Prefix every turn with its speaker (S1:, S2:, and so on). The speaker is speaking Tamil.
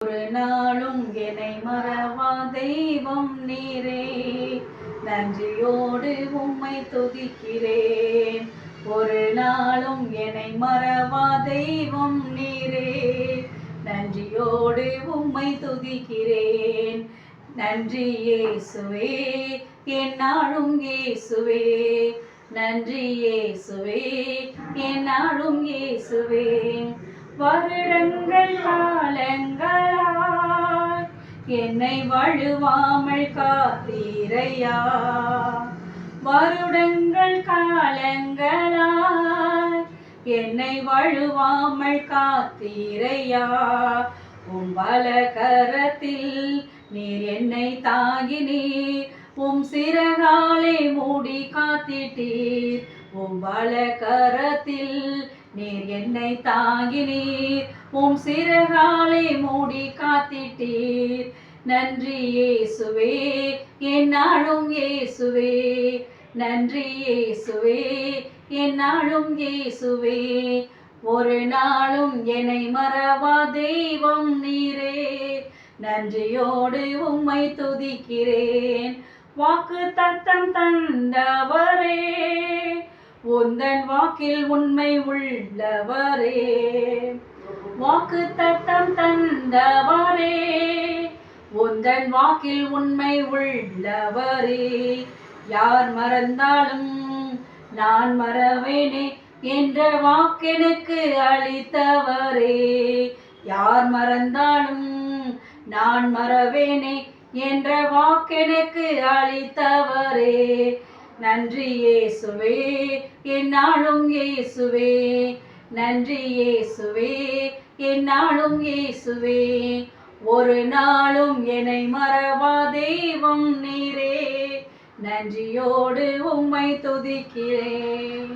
S1: ஒரு நாளும் என்னை மறவா தெய்வம் நீரே, நன்றியோடு உம்மை துதிக்கிறேன். ஒரு நாளும் என்னை மறவா தெய்வம் நீரே, நன்றியோடு உம்மை துதிக்கிறேன். நன்றி இயேசுவே, என்னாலும் இயேசுவே, நன்றி இயேசுவே, என்னாலும் இயேசுவே. வருடங்கள் காலங்களாய் என்னை வழுவாமல் காத்தீரையா, வருடங்கள் காலங்களாய் என்னை வழுவாமல் காத்தீரையா. உம் பலகரத்தில் நீர் என்னை தாங்கினீர், உம் சிறகாலை மூடி காத்திட்டீர். உம் பலகரத்தில் நீர் என்னை தாங்கினீர், உம் சிறகாலை மூடி காத்திட்டீர். நன்றி இயேசுவே, என்னாலும் இயேசுவே, நன்றி இயேசுவே, என்னாலும் இயேசுவே. ஒரு நாளும் என்னை மறவா தெய்வம் நீரே, நன்றியோடு உம்மை துதிக்கிறேன். வாக்கு தத்தம் தந்தவரே, உந்தன் வாக்கில் உண்மை உள்ளவரே. வாக்கு தத்தம் தந்தவரே, உந்தன் வாக்கில் உண்மை உள்ளவரே. யார் மறந்தாலும் நான் மறவேனே என்ற வாக்கெனக்கு அளித்தவரே. யார் மறந்தாலும் நான் மறவேனே என்ற வாக்கெனக்கு அளித்தவரே. நன்றி இயேசுவே, என்னாலும் இயேசுவே, நன்றி இயேசுவே, என்னாலும் இயேசுவே. ஒரு நாளும் என்னை மறவா தெய்வம் நீரே, நன்றியோடு உம்மை துதிக்கிறேன்.